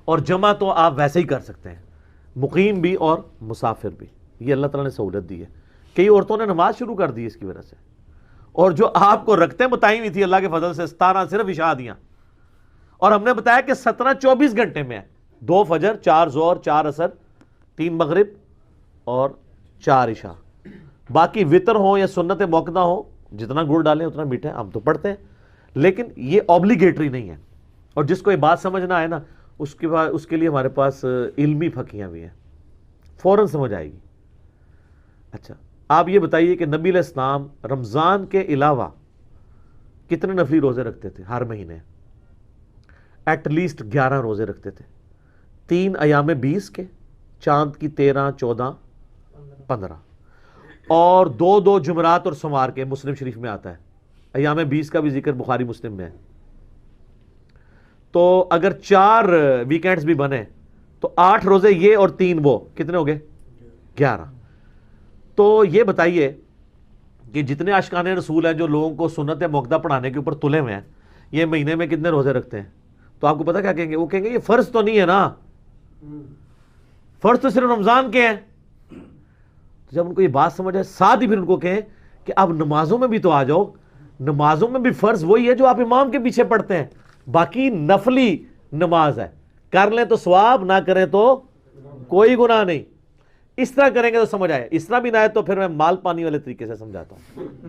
اور جمع تو آپ ویسے ہی کر سکتے ہیں، مقیم بھی اور مسافر بھی. یہ اللہ تعالیٰ نے سہولت دی ہے. کئی عورتوں نے نماز شروع کر دی اس کی وجہ سے، اور جو آپ کو رکھتے بتائی ہوئی تھی اللہ کے فضل سے 17 صرف عشاء دیاں، اور ہم نے بتایا کہ 17 24 گھنٹے میں ہے. 2 فجر، 4 ظہر، 4 عصر، 3 مغرب اور 4 عشاء. باقی وطر ہو یا سنت موقدہ ہو، جتنا گڑ ڈالیں اتنا میٹھا ہے. ہم تو پڑھتے ہیں لیکن یہ اوبلیگیٹری نہیں ہے. اور جس کو یہ بات سمجھنا آئے نا اس کے لیے ہمارے پاس علمی پھکیاں بھی ہیں، فوراً سمجھ آئے گی. اچھا آپ یہ بتائیے کہ نبی علیہ السلام رمضان کے علاوہ کتنے نفلی روزے رکھتے تھے ہر مہینے؟ ایٹ لیسٹ 11 روزے رکھتے تھے. 3 ایام 20 کے، چاند کی 13، 14، 15، اور 2 جمعرات اور سوموار کے. مسلم شریف میں آتا ہے. ایام 20 کا بھی ذکر بخاری مسلم میں ہے. تو اگر 4 ویکینڈز بھی بنے تو 8 روزے یہ اور 3 وہ، کتنے ہو گئے؟ 11. تو یہ بتائیے کہ جتنے عاشقان رسول ہیں جو لوگوں کو سنت موقدہ پڑھانے کے اوپر تلے ہوئے ہیں، یہ مہینے میں کتنے روزے رکھتے ہیں؟ تو آپ کو پتا کیا کہیں گے؟ وہ کہیں گے یہ فرض تو نہیں ہے نا، فرض تو صرف رمضان کے ہیں. جب ان کو یہ بات سمجھ آئے، ساتھ ہی پھر ان کو کہیں کہ اب نمازوں میں بھی تو آ جاؤ. نمازوں میں بھی فرض وہی ہے جو آپ امام کے پیچھے پڑھتے ہیں، باقی نفلی نماز ہے. کر لیں تو ثواب، نہ کریں تو کوئی گناہ نہیں. اس طرح کریں گے تو سمجھ آئے. اس طرح بھی نہ ہے تو پھر میں مال پانی والے طریقے سے سمجھاتا ہوں.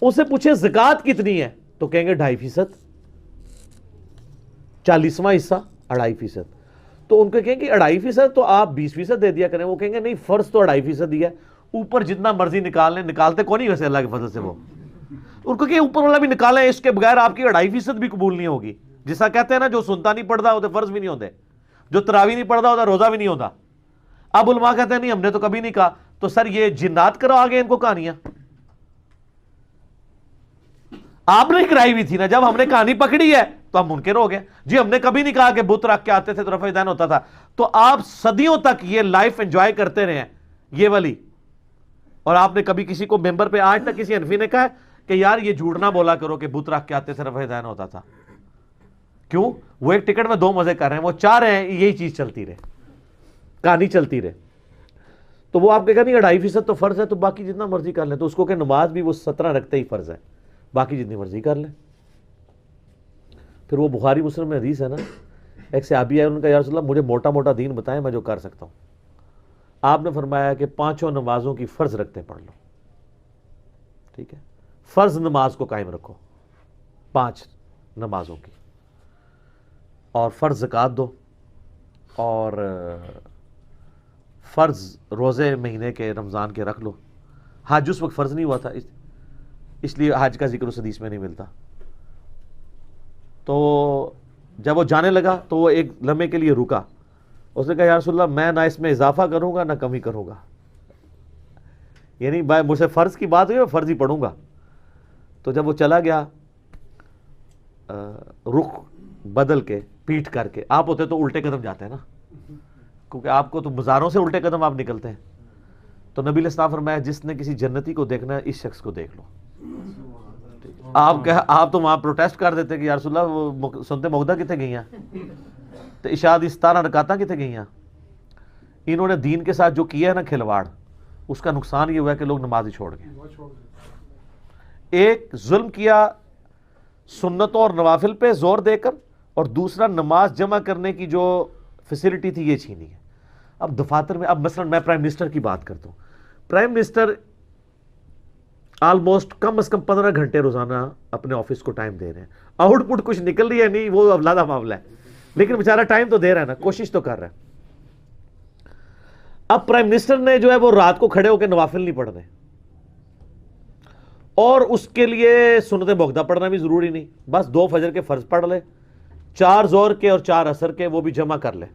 اسے پوچھیں زکوٰۃ کتنی ہے تو کہیں گے 2.5%. 40واں حصہ 2.5%. تو ان کو کہیں گے 2.5% تو آپ 20% دے دیا کریں. وہ کہیں گے نہیں، فرض تو 2.5% ہی ہے، اوپر جتنا مرضی نکال لیں. نکالتے کون نہیں ویسے اللہ کے فضل سے وہ. ان کو کہ اوپر والا بھی نکالیں، اس کے بغیر آپ کی 2.5% بھی قبول نہیں ہوگی. جیسا کہتے ہیں نا، جو سنتا نہیں پڑھتا ہوتے فرض بھی نہیں ہوتے، جو تراویح نہیں پڑھتا ہوتا روزہ بھی نہیں ہوتا. اب علماء کہتے ہیں نہیں ہم نے تو کبھی نہیں کہا. تو سر یہ جنات کرو آگے ان کو کہانیاں، آپ نے کرائی ہوئی تھی نا. جب ہم نے کہانی پکڑی ہے تو ہم منکر ہو گئے. جی ہم نے کبھی نہیں کہا کہ بت رکھ کے آتے تھے تو رفع دین ہوتا تھا. تو آپ صدیوں تک یہ لائف انجوائے کرتے رہے ہیں یہ والی، اور آپ نے کبھی کسی کو ممبر پہ آج تک کسی حنفی نے کہا ہے کہ یار یہ جھوٹ نہ بولا کرو کہ بت رکھ کے آتے تھے رفع دین ہوتا تھا؟ کیوں؟ وہ ایک ٹکٹ میں 2 مزے کر رہے ہیں. وہ چاہ رہے ہیں یہی چیز چلتی رہے، کہانی چلتی رہے. تو وہ آپ کہا نہیں 2.5% تو فرض ہے تو باقی جتنا مرضی کر لیں. تو اس کو کہ نماز بھی وہ 17 رکھتے ہی فرض ہے، باقی جتنی مرضی کر لیں. پھر وہ بخاری مسلم میں حدیث ہے نا، ایک صحابی ہے، ان کا یا رسول اللہ مجھے موٹا موٹا دین بتائیں میں جو کر سکتا ہوں. آپ نے فرمایا کہ 5 نمازوں کی فرض رکھتے پڑھ لو. ٹھیک ہے، فرض نماز کو قائم رکھو 5 نمازوں کی، اور فرض زکوٰۃ دو، اور فرض روزے مہینے کے رمضان کے رکھ لو. حج اس وقت فرض نہیں ہوا تھا، اس لیے حج کا ذکر اس حدیث میں نہیں ملتا. تو جب وہ جانے لگا تو وہ ایک لمحے کے لیے رکا. اس نے کہا یا رسول اللہ میں نہ اس میں اضافہ کروں گا نہ کمی کروں گا، یعنی مجھ سے فرض کی بات ہوئی میں فرض ہی پڑھوں گا. تو جب وہ چلا گیا رخ بدل کے پیٹھ کر کے، آپ ہوتے تو الٹے قدم جاتے ہیں نا، کیونکہ آپ کو تو بازاروں سے الٹے قدم آپ نکلتے ہیں. تو نبی علیہ السلام فرمایا جس نے کسی جنتی کو دیکھنا ہے اس شخص کو دیکھ لو. آپ تو وہاں پروٹیسٹ کر دیتے کہ یا رسول اللہ وہ سنتے موقدہ کتنے گئی ہیں، تو عشاء دی 17 رکعتاں کتنے گئی ہیں. انہوں نے دین کے ساتھ جو کیا ہے نا کھلواڑ، اس کا نقصان یہ ہوا ہے کہ لوگ نماز ہی چھوڑ گئے. ایک ظلم کیا سنتوں اور نوافل پہ زور دے کر، اور دوسرا نماز جمع کرنے کی جو فیسلٹی تھی یہ چھینی ہے. اب دفاتر میں، اب مثلا میں پرائم منسٹر کی بات کرتا ہوں، پرائم منسٹر آلموسٹ کم از کم 15 گھنٹے روزانہ اپنے آفس کو ٹائم دے رہے ہیں. آؤٹ پٹ کچھ نکل رہی ہے نہیں، وہ اولادہ معاملہ ہے، لیکن بیچارہ ٹائم تو دے رہا ہے نا، کوشش تو کر رہا ہے. اب پرائم منسٹر نے جو ہے وہ رات کو کھڑے ہو کے نوافل نہیں پڑھنے، اور اس کے لیے سنت موقدہ پڑھنا بھی ضروری نہیں، بس 2 فجر کے فرض پڑھ لے، 4 ظہر کے اور 4 عصر کے وہ بھی جمع کر لے.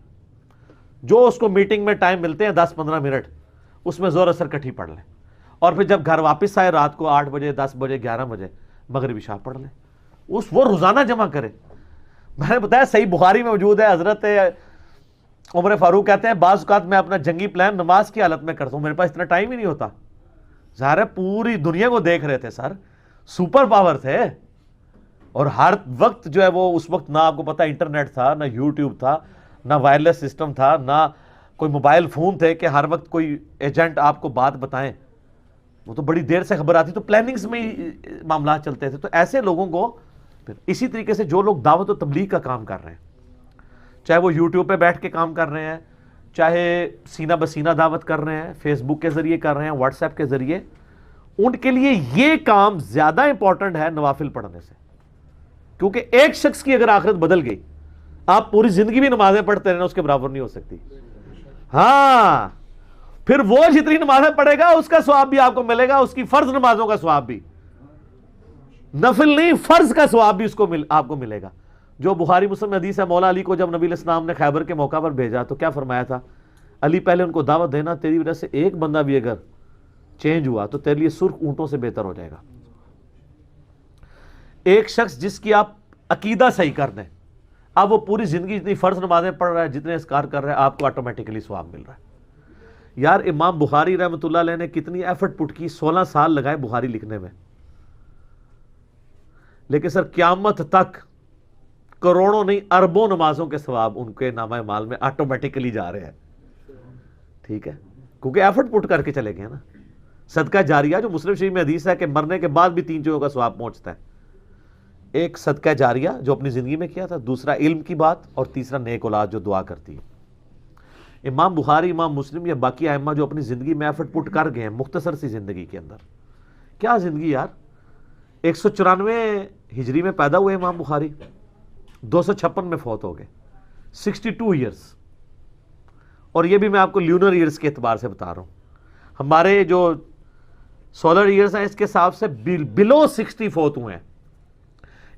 جو اس کو میٹنگ میں ٹائم ملتے ہیں 10-15 منٹ، اس میں ظہر عصر کٹھی پڑھ لے. اور پھر جب گھر واپس آئے رات کو 8 بجے 10 بجے 11 بجے مغرب عشاء پڑھ لے. وہ روزانہ جمع کرے. میں نے بتایا صحیح بخاری میں موجود ہے، حضرت عمر فاروق کہتے ہیں بعض اوقات میں اپنا جنگی پلان نماز کی حالت میں کرتا ہوں، میرے پاس اتنا ٹائم ہی نہیں ہوتا. ظاہر ہے پوری دنیا کو دیکھ رہے تھے سر، سپر پاور تھے، اور ہر وقت جو ہے وہ اس وقت نہ آپ کو پتا انٹرنیٹ تھا نہ یوٹیوب تھا. نہ وائرلیس سسٹم تھا، نہ کوئی موبائل فون تھے کہ ہر وقت کوئی ایجنٹ آپ کو بات بتائیں، وہ تو بڑی دیر سے خبر آتی، تو پلاننگز میں ہی معاملات چلتے تھے. تو ایسے لوگوں کو پھر اسی طریقے سے جو لوگ دعوت و تبلیغ کا کام کر رہے ہیں، چاہے وہ یوٹیوب پہ بیٹھ کے کام کر رہے ہیں، چاہے سینہ بسینہ دعوت کر رہے ہیں، فیس بک کے ذریعے کر رہے ہیں، واٹس ایپ کے ذریعے، ان کے لیے یہ کام زیادہ امپورٹنٹ ہے نوافل پڑھنے سے. کیونکہ ایک شخص کی اگر آخرت بدل گئی، آپ پوری زندگی بھی نمازیں پڑھتے رہنا، اس کے برابر نہیں ہو سکتی. ہاں، پھر وہ جتنی نمازیں پڑھے گا اس کا ثواب بھی آپ کو ملے گا، اس کی فرض نمازوں کا ثواب بھی، نفل نہیں فرض کا ثواب بھی آپ کو ملے گا. جو بخاری مسلم میں حدیث ہے، مولا علی کو جب نبی علیہ السلام نے خیبر کے موقع پر بھیجا تو کیا فرمایا تھا؟ علی پہلے ان کو دعوت دینا، تیری وجہ سے ایک بندہ بھی اگر چینج ہوا تو تیرے لیے سرخ اونٹوں سے بہتر ہو جائے گا. ایک شخص جس کی آپ عقیدہ صحیح کر دیں، اب وہ پوری زندگی جتنی فرض نمازیں پڑھ رہا ہے، جتنے اذکار کر رہا ہے، آپ کو آٹومیٹکلی ثواب مل رہا ہے. یار امام بخاری رحمۃ اللہ علیہ نے کتنی ایفرٹ پٹ کی، 16 سال لگائے بخاری لکھنے میں، لیکن سر قیامت تک کروڑوں نہیں اربوں نمازوں کے ثواب ان کے نامہ اعمال میں آٹومیٹکلی جا رہے ہیں. ٹھیک ہے، کیونکہ ایفرٹ پٹ کر کے چلے گئے نا. صدقہ جاریہ جو مسلم شریف میں حدیث ہے کہ مرنے کے بعد بھی 3 چیزوں کا ثواب پہنچتا ہے. ایک صدقہ جاریہ جو اپنی زندگی میں کیا تھا، دوسرا علم کی بات، اور تیسرا نیک اولاد جو دعا کرتی ہے. امام بخاری، امام مسلم یا باقی ائمہ جو اپنی زندگی میں ایفرٹ پٹ کر گئے ہیں مختصر سی زندگی کے اندر. کیا زندگی یار، 194 ہجری میں پیدا ہوئے امام بخاری، 256 میں فوت ہو گئے، 62 ایئرس. اور یہ بھی میں آپ کو لیونر ایئرس کے اعتبار سے بتا رہا ہوں. ہمارے جو سولر ایئرس ہیں اس کے حساب سے بلو 60 فوت ہوئے ہیں.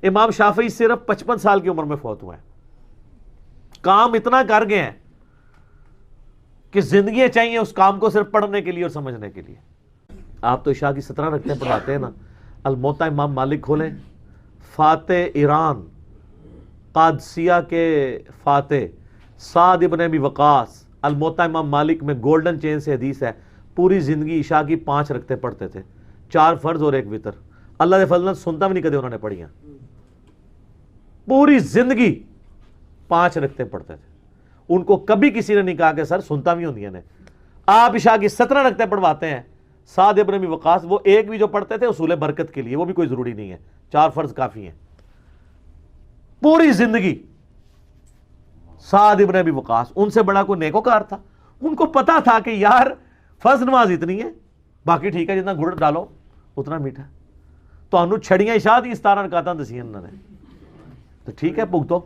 امام شافعی صرف 55 سال کی عمر میں فوت ہوئے ہیں. کام اتنا کر گئے ہیں کہ زندگیاں چاہیے اس کام کو صرف پڑھنے کے لیے اور سمجھنے کے لیے. آپ تو عشاء کی 17 رکعتیں پڑھاتے ہیں نا. الموطا امام مالک کھولیں، فاتح ایران قادسیہ کے فاتح سعد ابن ابی وقاص، الموطا امام مالک میں گولڈن چین سے حدیث ہے، پوری زندگی عشاء کی 5 رکعتیں پڑھتے تھے، 4 فرض اور 1 وتر. اللہ کے فضل سنتا بھی نہیں کدے انہوں نے پڑھی ہیں. پوری زندگی 5 رکعتیں پڑھتے تھے. ان کو کبھی کسی نے نہیں کہا کہ سر سنتا بھی ہوندی نے. آپ عشاء کی 17 رکعتیں پڑھواتے ہیں. سعد ابن ابی وقاص وہ ایک بھی جو پڑھتے تھے اصول برکت کے لیے، وہ بھی کوئی ضروری نہیں ہے، 4 فرض کافی ہیں. پوری زندگی سعد ابن ابی وقاص، ان سے بڑا کوئی نیکوکار تھا؟ ان کو پتا تھا کہ یار فرض نماز اتنی ہے، باقی ٹھیک ہے، جتنا گڑ ڈالو اتنا میٹھا. تو انہوں چھڑیاں عشاء دی 17 رکعتاں دسیاں انہوں نے، تو ٹھیک ہے بھگتو.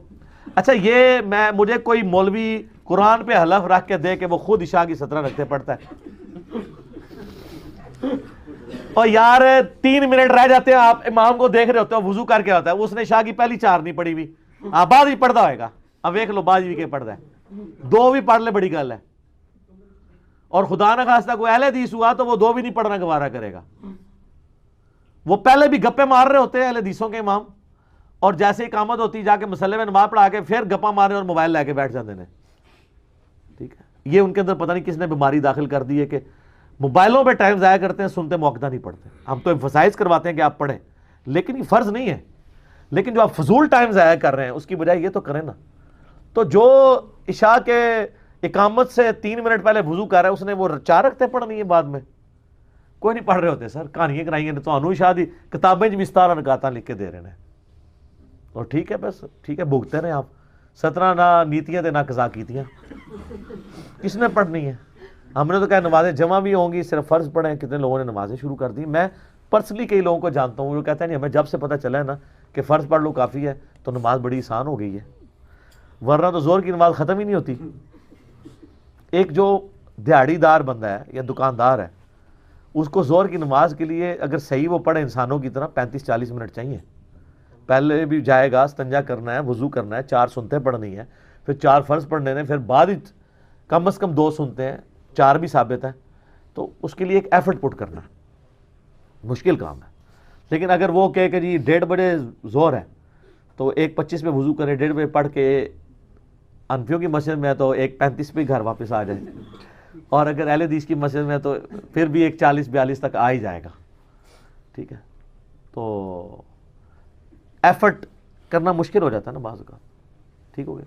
اچھا یہ مجھے کوئی مولوی قرآن پہ حلف رکھ کے دے کہ وہ خود عشاء کی 17 رکعتیں پڑھتا ہے، اور یار 3 منٹ رہ جاتے ہیں، آپ امام کو دیکھ رہے ہوتے ہیں وضو کر کے ہوتا ہے، اس نے عشاء کی پہلی 4 نہیں پڑھی ہوئی، بعد بھی پڑھتا ہوئے گا. اب دیکھ لو بعد بھی کے پڑھتا ہے، 2 بھی پڑھ لے بڑی گل ہے. اور خدا نہ خواستہ کوئی اہل حدیث ہوا تو وہ 2 بھی نہیں پڑھنا گوارا کرے گا. وہ پہلے بھی گپے مار رہے ہوتے ہیں اہل حدیثوں کے امام، اور جیسے اقامت ہوتی جا کے مسلے میں نماز پڑھا کے پھر گپا مارے اور موبائل لے کے بیٹھ جاتے ہیں. ٹھیک ہے، یہ ان کے اندر پتہ نہیں کس نے بیماری داخل کر دی ہے کہ موبائلوں پہ ٹائم ضائع کرتے ہیں، سنتے موقع نہیں پڑھتے. ہم تو ایمفسائز کرواتے ہیں کہ آپ پڑھیں، لیکن یہ فرض نہیں ہے. لیکن جو آپ فضول ٹائم ضائع کر رہے ہیں اس کی بجائے یہ تو کریں نا. تو جو عشاء کے اقامت سے 3 منٹ پہلے وضو کر رہا ہے، اس نے وہ 4 رکعتیں پڑھنی ہے بعد میں. کوئی نہیں پڑھ رہے ہوتے سر، کہانیاں کرائیں گے تو انہوں عشاء دی کتابیں بھی 17 رکعتاں لکھ کے دے رہے ہیں. اور ٹھیک ہے، بس ٹھیک ہے، بھگتے رہے آپ. 17 نہ نیتیاں تے نہ قضا کیتیاں، کس نے پڑھنی ہے؟ ہم نے تو کہا نمازیں جمع بھی ہوں گی، صرف فرض پڑھیں. کتنے لوگوں نے نمازیں شروع کر دی. میں پرسنلی کئی لوگوں کو جانتا ہوں جو کہتے ہیں نہیں، ہمیں جب سے پتہ چلا ہے نا کہ فرض پڑھ لو کافی ہے تو نماز بڑی آسان ہو گئی ہے، ورنہ تو زور کی نماز ختم ہی نہیں ہوتی. ایک جو دیہڑی دار بندہ ہے یا دکاندار ہے، اس کو زور کی نماز کے لیے اگر صحیح وہ پڑھے انسانوں کی طرح 35-40 منٹ چاہیے. پہلے بھی جائے گا، استنجا کرنا ہے، وضو کرنا ہے، 4 سنتیں پڑھنی ہے، پھر 4 فرض پڑھنے ہیں، پھر بعد کم از کم 2 سنتے ہیں، 4 بھی ثابت ہیں. تو اس کے لیے ایک ایفرٹ پٹ کرنا ہے، مشکل کام ہے. لیکن اگر وہ کہے کہ جی 1:30 بجے زور ہے تو 1:25 میں وضو کرے، 1:30 بجے پڑھ کے انفیوں کی مسجد میں تو 1:35 پہ گھر واپس آ جائے، اور اگر اہل حدیث کی مسجد میں تو پھر بھی 1:40-42 تک آ ہی جائے گا. ٹھیک ہے، تو ایفرٹ کرنا مشکل ہو جاتا ہے نا بعض کا. ٹھیک ہو گیا.